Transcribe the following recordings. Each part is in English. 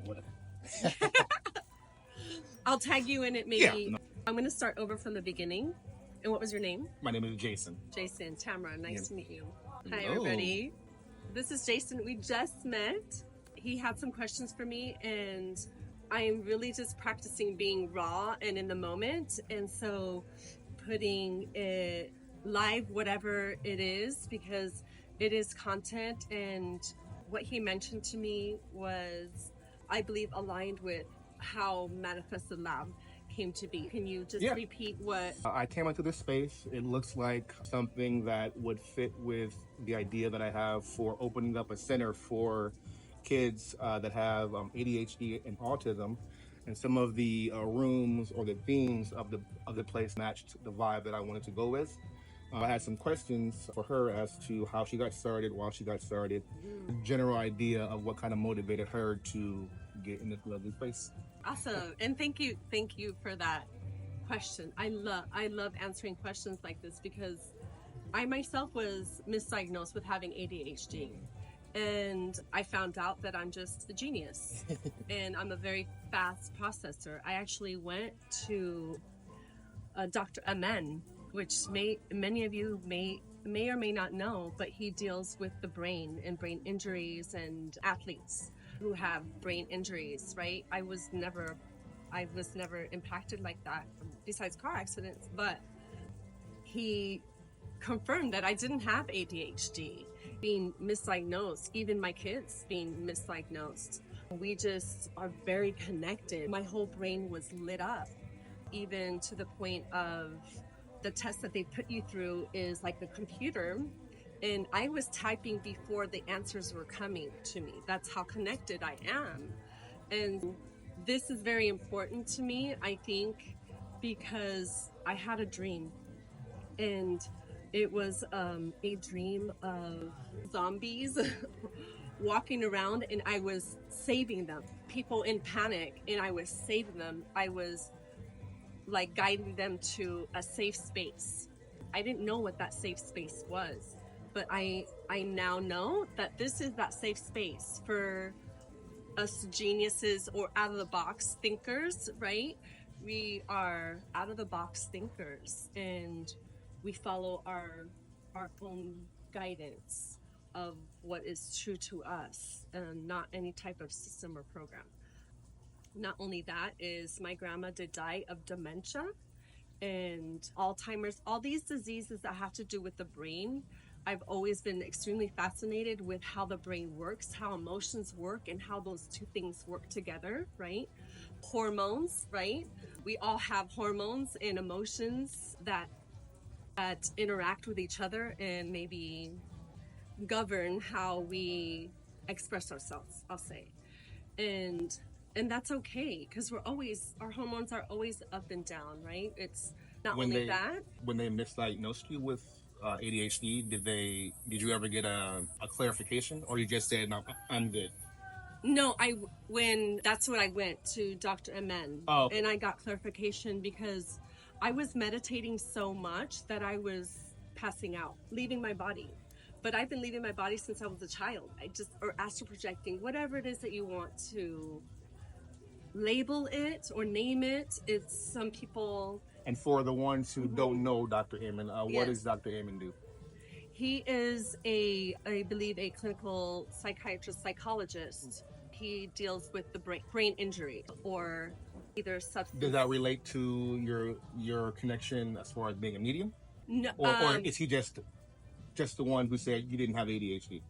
Whatever. I'll tag you in it maybe. Yeah, no. I'm going to start over from the beginning. And what was your name? My name is Jason. Jason. Tamara, nice to meet you. Hi, Hello. everybody. This is Jason. We just met. He had some questions for me, and I am really just practicing being raw and in the moment. And so putting it live, whatever it is, because it is content. And what he mentioned to me was, I believe, aligned with how Manifested Lab came to be. Can you just repeat what? I came into this space. It looks like something that would fit with the idea that I have for opening up a center for kids that have ADHD and autism. And some of the rooms or the themes of the place matched the vibe that I wanted to go with. I had some questions for her as to how she got started, why she got started, general idea of what kind of motivated her to get in this lovely place. Awesome. And thank you for that question. I love answering questions like this because I myself was misdiagnosed with having ADHD. And I found out that I'm just a genius and I'm a very fast processor. I actually went to Dr. Amen, which many of you may or may not know, but he deals with the brain and brain injuries and athletes who have brain injuries, right? I was never impacted like that besides car accidents, but he confirmed that I didn't have ADHD, being misdiagnosed, even my kids being misdiagnosed. We just are very connected. My whole brain was lit up, even to the point of the test that they put you through is like a computer. And I was typing before the answers were coming to me. That's how connected I am. And this is very important to me, I think, because I had a dream. And it was a dream of zombies walking around, and I was saving them. People in panic, and I was saving them. I was like guiding them to a safe space. I didn't know what that safe space was. But I now know that this is that safe space for us geniuses or out-of-the-box thinkers, right? We are out-of-the-box thinkers, and we follow our own guidance of what is true to us, and not any type of system or program. Not only that, is my grandma did die of dementia and Alzheimer's, all these diseases that have to do with the brain. I've always been extremely fascinated with how the brain works, how emotions work, and how those two things work together, right? Hormones, right? We all have hormones and emotions that interact with each other and maybe govern how we express ourselves, I'll say. And that's okay, because our hormones are always up and down, right? It's not When only that. When they misdiagnosed you with ADHD, did you ever get a clarification, or you just said, no, I'm good? No, that's when I went to Dr. Amen. Oh, okay. And I got clarification because I was meditating so much that I was passing out, leaving my body. But I've been leaving my body since I was a child. Or astral projecting, whatever it is that you want to label it or name it. It's some people. And for the ones who don't know Dr. Amen, what does Dr. Amen do? He is I believe, a clinical psychiatrist, psychologist. He deals with the brain injury or either substance. Does that relate to your connection as far as being a medium? No. Or is he just the one who said you didn't have ADHD?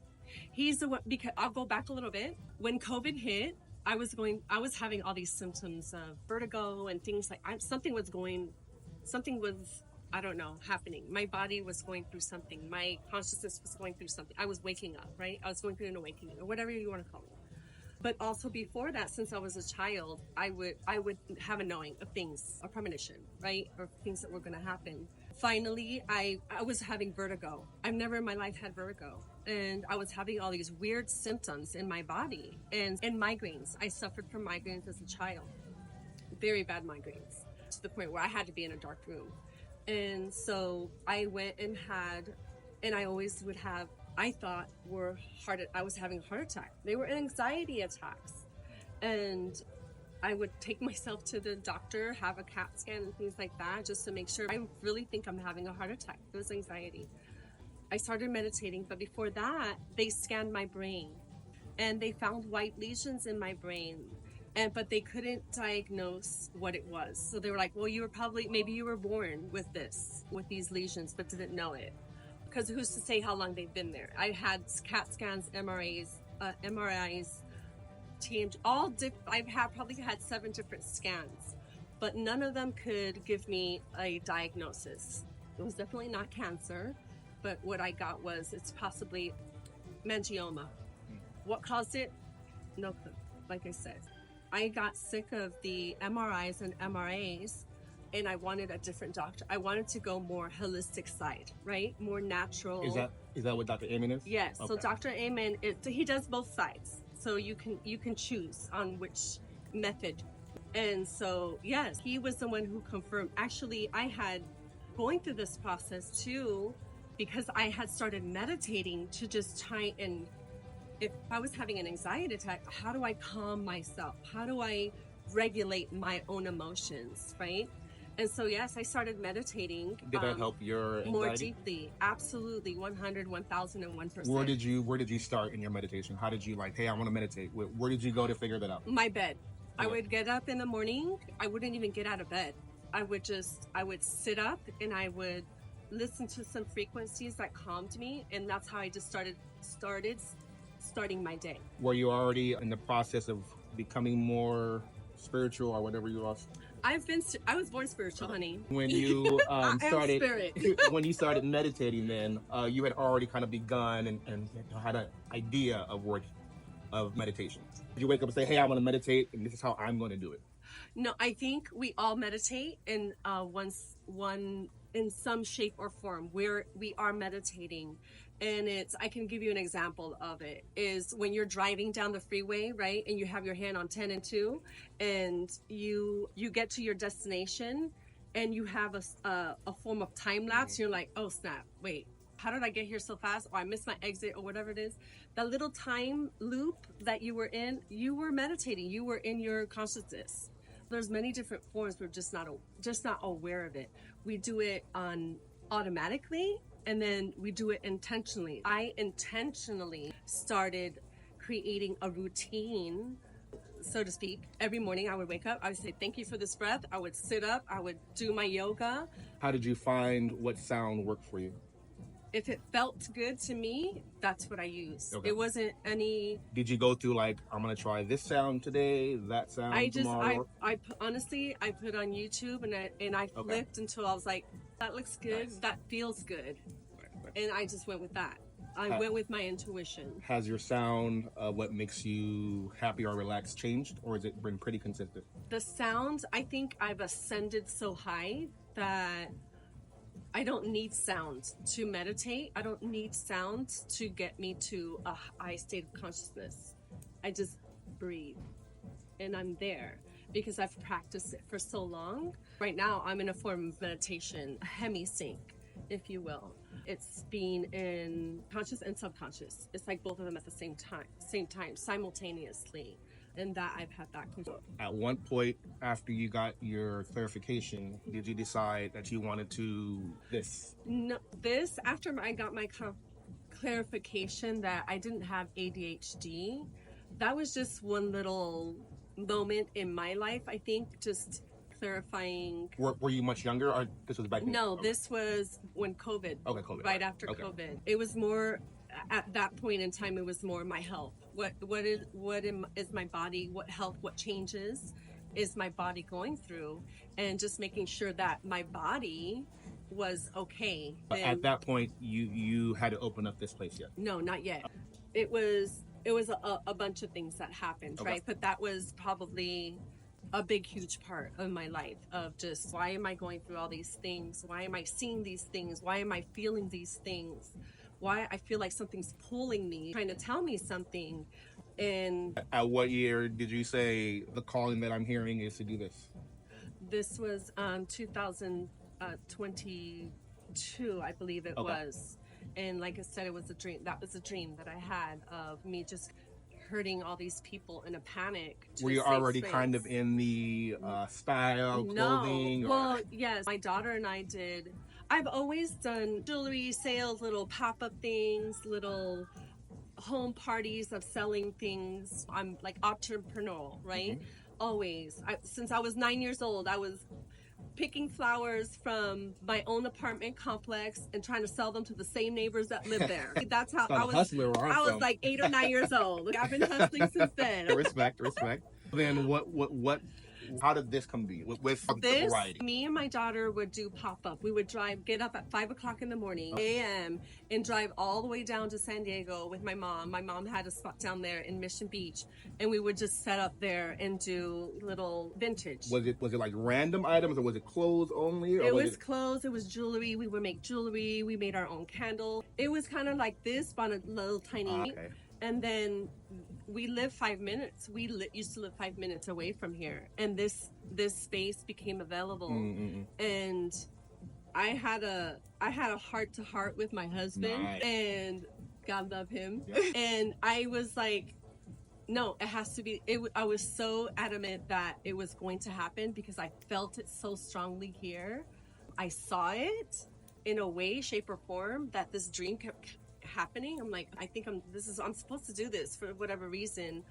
He's the one, because I'll go back a little bit. When COVID hit, I was having all these symptoms of vertigo and things like something was, I don't know, happening. My body was going through something. My consciousness was going through something. I was waking up, right? I was going through an awakening, or whatever you want to call it. But also before that, since I was a child, I would have a knowing of things, a premonition, right? Or things that were going to happen. Finally, I was having vertigo. I've never in my life had vertigo. And I was having all these weird symptoms in my body and migraines. I suffered from migraines as a child. Very bad migraines, to the point where I had to be in a dark room. And so I went and I always would have, I thought I was having a heart attack. They were anxiety attacks. And I would take myself to the doctor, have a CAT scan and things like that, just to make sure. I really think I'm having a heart attack. It was anxiety. I started meditating, but before that, they scanned my brain and they found white lesions in my brain. But they couldn't diagnose what it was. So they were like, well, maybe you were born with these lesions, but didn't know it. Because who's to say how long they've been there? I had CAT scans, MRIs, TMG, I've probably had 7 different scans, but none of them could give me a diagnosis. It was definitely not cancer, but what I got was it's possibly meningioma. What caused it? No clue. Like I said, I got sick of the MRIs and MRAs, and I wanted a different doctor. I wanted to go more holistic side, right? More natural. Is that what Dr. Amen is? Yes. Okay. So Dr. Amen, he does both sides. So you can choose on which method. And so, yes, he was the one who confirmed. Actually, I had going through this process too, because I had started meditating to just try and, if I was having an anxiety attack, how do I calm myself? How do I regulate my own emotions, right? And so, yes, I started meditating. Did that help your anxiety? More deeply? Absolutely, 100, 1001%. Where did you start in your meditation? How did you hey, I want to meditate? Where did you go to figure that out? My bed. Okay. I would get up in the morning. I wouldn't even get out of bed. I would sit up and I would listen to some frequencies that calmed me. And that's how I just starting my day. Were you already in the process of becoming more spiritual or whatever you lost? I was born spiritual, honey. When you when you started meditating, then you had already kind of begun and had an idea of meditation. Did you wake up and say, "Hey, I want to meditate, and this is how I'm going to do it"? No, I think we all meditate in one in some shape or form where we are meditating. And I can give you an example of it, is when you're driving down the freeway, right? And you have your hand on 10 and 2, and you get to your destination and you have a form of time lapse. You're like, oh snap, wait, how did I get here so fast? Or I missed my exit or whatever it is. That little time loop that you were in, you were meditating, you were in your consciousness. There's many different forms. We're just not aware of it. We do it automatically, and then we do it intentionally. I intentionally started creating a routine, so to speak. Every morning I would wake up, I would say, thank you for this breath. I would sit up, I would do my yoga. How did you find what sound worked for you? If it felt good to me, that's what I used. Okay. It wasn't any... Did you go through I'm going to try this sound today, that sound tomorrow? Honestly, I put on YouTube and I flipped until I was like, that looks good, nice. That feels good. Right. And I just went with that. I went with my intuition. Has your sound, what makes you happy or relaxed, changed, or has it been pretty consistent? The sounds, I think I've ascended so high that I don't need sound to meditate. I don't need sound to get me to a high state of consciousness. I just breathe and I'm there because I've practiced it for so long. Right now, I'm in a form of meditation, a hemi-sync, if you will. It's being in conscious and subconscious. It's like both of them at the same time, simultaneously. And that I've had that control. At one point after you got your clarification, did you decide that you wanted to this? No, after I got my clarification that I didn't have ADHD, that was just one little moment in my life, I think, just clarifying. Were you much younger, or this was back then? No, this was when COVID. Okay, COVID. Right after COVID. It was more, at that point in time, it was more my health. What is my body, what changes is my body going through, and just making sure that my body was okay. At that point, you had to open up this place yet? No, not yet. It was a bunch of things that happened, right? But that was probably a big, huge part of my life, of just, why am I going through all these things? Why am I seeing these things? Why am I feeling these things? Why I feel like something's pulling me, trying to tell me something. And at what year did you say the calling that I'm hearing is to do this? This was 2022, I believe it was. And like I said, it was a dream. That was a dream that I had of me just herding all these people in a panic. Were you already kind of in the style clothing? No. Well, yes, my daughter and I did. I've always done jewelry sales, little pop-up things, little home parties of selling things. I'm like entrepreneurial, right? Always. Since I was 9 years old, I was picking flowers from my own apartment complex and trying to sell them to the same neighbors that live there. That's how I was. I was like 8 or 9 years old. I've been hustling since then. Respect. Then what? How did this come to be with this? variety? Me and my daughter would do pop-up. We would get up at 5 o'clock in the morning, a.m., and drive all the way down to San Diego with my mom. My mom had a spot down there in Mission Beach, and we would just set up there and do little vintage. Was it like random items, or was it clothes only? Or it was clothes. It was jewelry. We would make jewelry. We made our own candle. It was kind of like this, but a little tiny. Okay. And then we lived 5 minutes. We used to live 5 minutes away from here, and this space became available. And I had a heart to heart with my husband, and God love him. And I was like, no, it has to be. I was so adamant that it was going to happen because I felt it so strongly here. I saw it in a way, shape, or form that this dream kept happening. I'm like, I think I'm supposed to do this for whatever reason.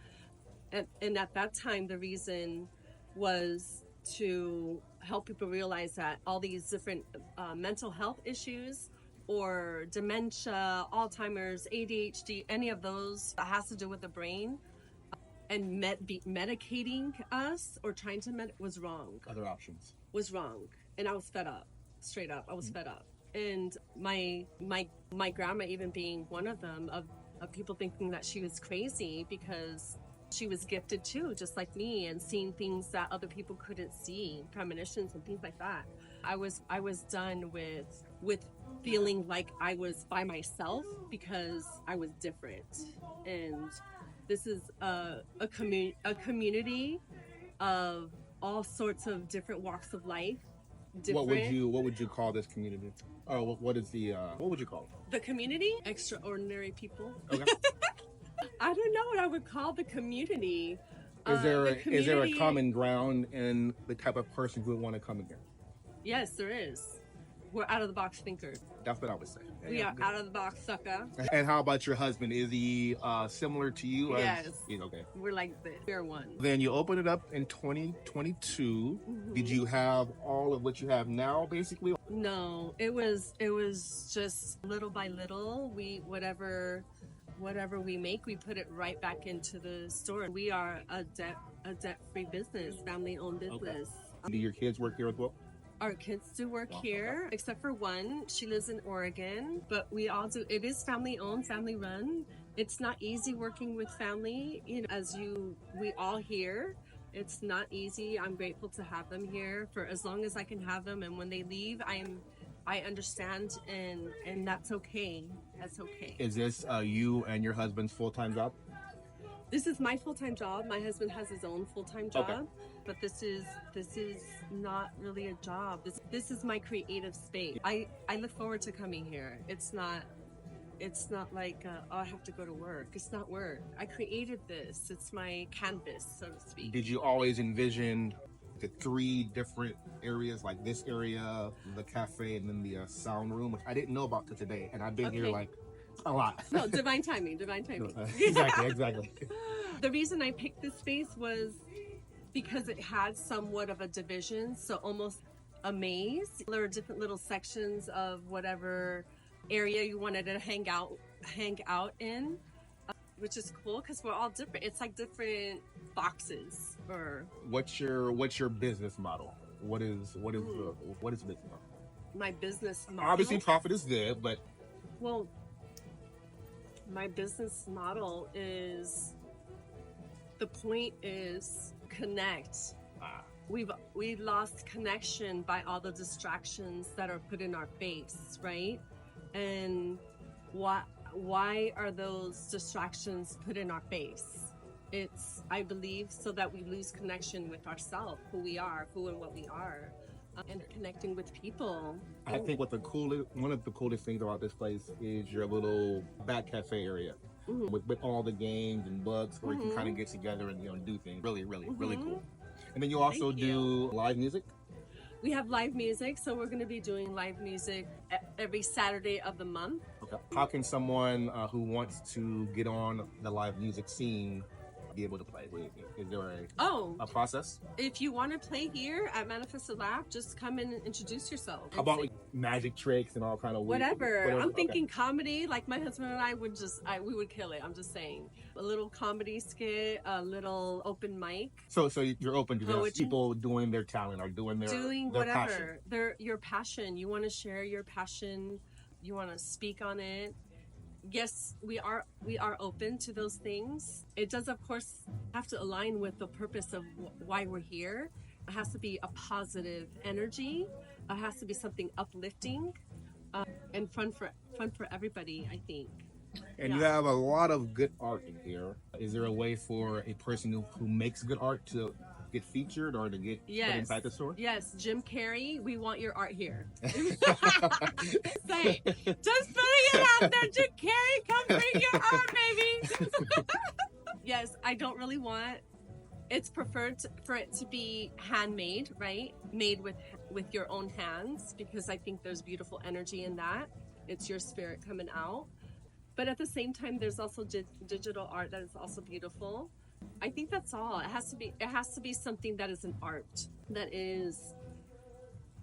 And at that time, the reason was to help people realize that all these different mental health issues, or dementia, Alzheimer's, ADHD, any of those that has to do with the brain, and medicating us or trying to was wrong. Other options was wrong. And I was fed up. Straight up, I was fed up. And my grandma even being one of them, of people thinking that she was crazy because she was gifted too, just like me, and seeing things that other people couldn't see, premonitions and things like that. I was done with feeling like I was by myself because I was different. And this is a community of all sorts of different walks of life. Different. What would you call this community? Or what would you call it? The community? Extraordinary people. Okay. I don't know what I would call the community. Is there a common ground in the type of person who would want to come in here? Yes, there is. We're out of the box thinkers. That's what I would say. We are out of the box sucker. And how about your husband? Is he similar to you? Yes. He's okay. We're like this. We're one. Then you opened it up in 2022. Did you have all of what you have now, basically? No, it was just little by little. Whatever we make, we put it right back into the store. We are a debt-free business, family-owned business. Okay. Do your kids work here as well? Our kids do work here, except for one. She lives in Oregon, but we all do. It is family-owned, family-run. It's not easy working with family, we all here. It's not easy. I'm grateful to have them here for as long as I can have them, and when they leave, I understand, and that's okay. That's okay. Is this you and your husband's full-time job? This is my full-time job. My husband has his own full-time job, okay. But this is not really a job. This is my creative space. I look forward to coming here. It's not like I have to go to work. It's not work. I created this. It's my canvas, so to speak. Did you always envision the 3 different areas, like this area, the cafe, and then the sound room, which I didn't know about till today, and I've been here like a lot. No, divine timing. Exactly. The reason I picked this space was because it had somewhat of a division, so almost a maze. There are different little sections of whatever area you wanted to hang out in, which is cool because we're all different. It's like different boxes. Or what's your business model? What is business model? My business model. Obviously, profit is good, but my business model is, the point is connect. We've lost connection by all the distractions that are put in our face, right? And why are those distractions put in our face? It's, I believe, so that we lose connection with ourselves, who we are, who and what we are, and connecting with people. I think one of the coolest things about this place is your little back cafe area. with all the games and books where you can kind of get together and do things. Really, really, really cool. And then you also do live music. We have live music, so we're going to be doing live music every Saturday of the month. Okay. How can someone who wants to get on the live music scene be able to play? Is there a process? If you want to play here at Manifested Lab, just come in and introduce yourself. How about like magic tricks and all kind of whatever? I'm thinking comedy. Like my husband and I would we would kill it. I'm just saying, a little comedy skit, a little open mic. So you're open to people doing their talent or doing whatever passion. Your passion. You want to share your passion. You want to speak on it. Yes, we are open to those things. It does, of course, have to align with the purpose of why we're here. It has to be a positive energy. It has to be something uplifting and fun for everybody, I think. And you have a lot of good art in here. Is there a way for a person who makes good art to get featured or to get put inside the store? Yes, Jim Carrey, we want your art here. Just putting it out there, Jim Carrey, come bring your art, baby. Yes, I don't really want. It's preferred for it to be handmade, right? Made with your own hands, because I think there's beautiful energy in that. It's your spirit coming out. But at the same time, there's also digital art that is also beautiful. I think that's all. It has to be something that is an art that is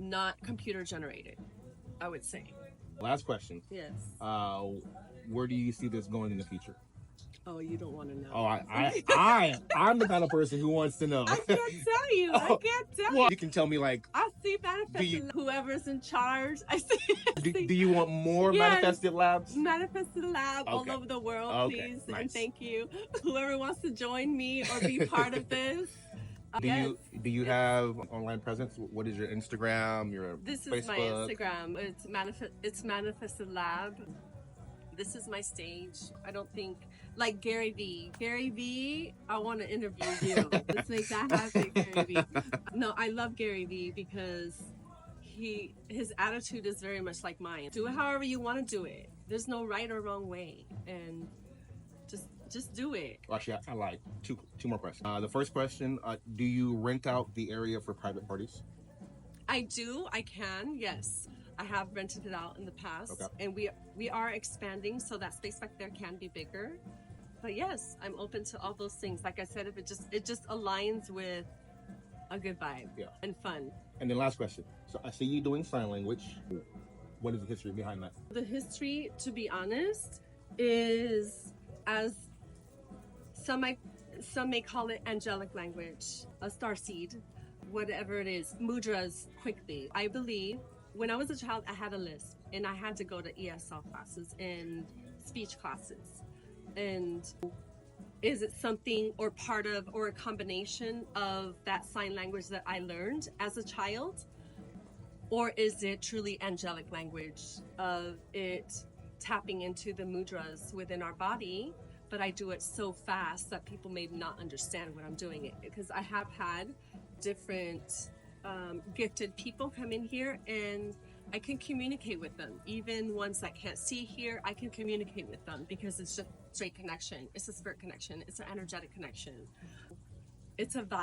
not computer generated, I would say. Last question. Yes. Where do you see this going in the future? Oh, you don't want to know. Oh, I'm the kind of person who wants to know. I can't tell you. I can't tell you. You can tell me, like, I see manifested. Whoever's in charge. I see. Do you want more Manifested Labs? Manifested Lab all over the world, please. Nice. And thank you. Whoever wants to join me or be part of this. Do you have online presence? What is your Instagram? Your This Facebook? Is my Instagram. It's Manifested Lab. This is my stage. I don't think like Gary V. Gary V, I want to interview you. Let's make that happen, Gary V. No, I love Gary V because his attitude is very much like mine. Do it however you want to do it. There's no right or wrong way, and just do it. Well, actually, I lied. Two more questions. The first question: do you rent out the area for private parties? I do. I can. Yes. I have rented it out in the past, and we are expanding, so that space back there can be bigger. But yes, I'm open to all those things. Like I said, if it just aligns with a good vibe and fun. And then last question. So I see you doing sign language. What is the history behind that? The history, to be honest, is as some may call it angelic language, a starseed, whatever it is, mudras quickly. I believe when I was a child, I had a lisp, and I had to go to ESL classes and speech classes. And is it something or part of or a combination of that sign language that I learned as a child? Or is it truly angelic language of it tapping into the mudras within our body? But I do it so fast that people may not understand when I'm doing it, because I have had different gifted people come in here, and I can communicate with them. Even ones that can't see here, I can communicate with them because it's just straight connection. It's a spirit connection. It's an energetic connection. It's a vibe.